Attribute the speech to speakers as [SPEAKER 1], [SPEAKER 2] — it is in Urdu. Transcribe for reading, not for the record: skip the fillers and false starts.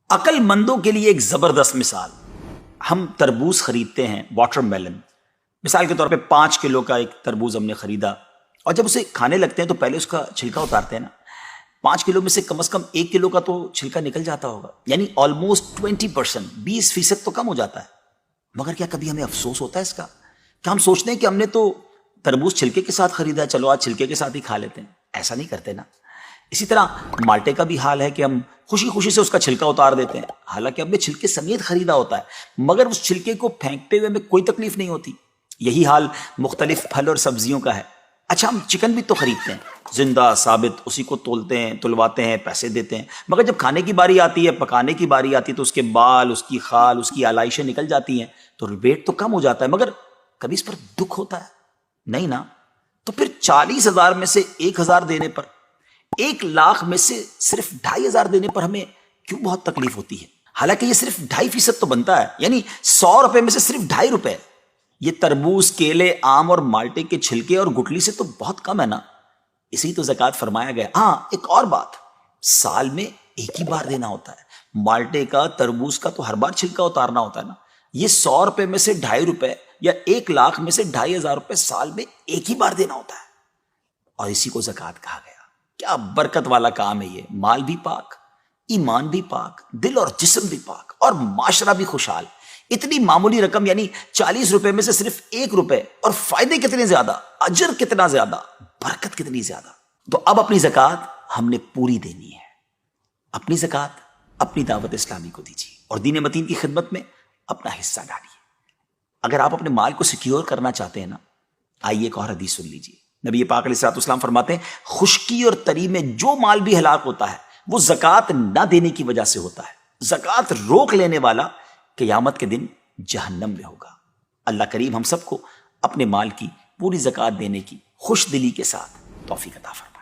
[SPEAKER 1] عقل مندوں کے لیے ایک زبردست مثال. ہم تربوز خریدتے ہیں، واٹر میلن. مثال کے طور پہ 5 کلو کا ایک تربوز ہم نے خریدا، اور جب اسے کھانے لگتے ہیں تو پہلے اس کا چھلکا اتارتے ہیں نا. 5 کلو میں سے کم از کم 1 کلو کا تو چھلکا نکل جاتا ہوگا، یعنی آلموسٹ 20%، 20% تو کم ہو جاتا ہے. مگر کیا کبھی ہمیں افسوس ہوتا ہے اس کا؟ کہ ہم سوچتے ہیں کہ ہم نے تو تربوز چھلکے کے ساتھ خریدا ہے، چلو آج چھلکے کے ساتھ ہی کھا لیتے ہیں. ایسا نہیں کرتے نا. اسی طرح مالٹے کا بھی حال ہے کہ ہم خوشی خوشی سے اس کا چھلکا اتار دیتے ہیں، حالانکہ ہم نے چھلکے سمیت خریدا ہوتا ہے، مگر اس چھلکے کو پھینکتے ہوئے ہمیں کوئی تکلیف نہیں ہوتی. یہی حال مختلف پھل اور سبزیوں کا ہے. اچھا، ہم چکن بھی تو خریدتے ہیں، زندہ ثابت، اسی کو تولتے ہیں، تلواتے ہیں، پیسے دیتے ہیں، مگر جب کھانے کی باری آتی ہے، پکانے کی باری آتی ہے، تو اس کے بال، اس کی خال، اس کی آلائشیں نکل جاتی ہیں، تو ویٹ تو کم ہو جاتا ہے، مگر کبھی اس پر دکھ ہوتا ہے نہیں نا. تو پھر 40,000 میں سے 1,000 دینے پر، 1,00,000 میں سے صرف 2,500 دینے پر ہمیں کیوں بہت تکلیف ہوتی ہے؟ حالانکہ یہ صرف 2.5% تو بنتا ہے، یعنی 100 روپے میں سے صرف 2.5 روپے. یہ تربوز، کیلے، آم اور مالٹے کے چھلکے اور گٹلی سے تو بہت کم ہے نا. اسی تو زکوٰۃ فرمایا گیا. ہاں، ایک اور بات، سال میں ایک ہی بار دینا ہوتا ہے. مالٹے کا، تربوز کا تو ہر بار چھلکا اتارنا ہوتا ہے نا. یہ 100 روپے میں سے 2.5 روپے یا 1,00,000 میں سے 2,500 روپے سال میں ایک ہی بار دینا ہوتا ہے، اور اسی کو زکوٰۃ کہا گیا. کیا برکت والا کام ہے یہ. مال بھی پاک، ایمان بھی پاک، دل اور جسم بھی پاک، اور معاشرہ بھی خوشحال. اتنی معمولی رقم، یعنی 40 روپے میں سے صرف 1 روپے، اور فائدے کتنے زیادہ، اجر کتنا زیادہ، برکت کتنی زیادہ. تو اب اپنی زکوٰۃ ہم نے پوری دینی ہے. اپنی زکوٰۃ اپنی دعوت اسلامی کو دیجیے، اور دین متین کی خدمت میں اپنا حصہ ڈالیے. اگر آپ اپنے مال کو سیکیور کرنا چاہتے ہیں نا، آئیے ایک اور حدیث سن لیجیے. نبی پاک علیہ الصلوۃ والسلام فرماتے ہیں، خشکی اور تری میں جو مال بھی ہلاک ہوتا ہے وہ زکوٰۃ نہ دینے کی وجہ سے ہوتا ہے. زکوٰۃ روک لینے والا قیامت کے دن جہنم میں ہوگا. اللہ کریم ہم سب کو اپنے مال کی پوری زکوٰۃ دینے کی خوش دلی کے ساتھ توفیق عطا فرمائے.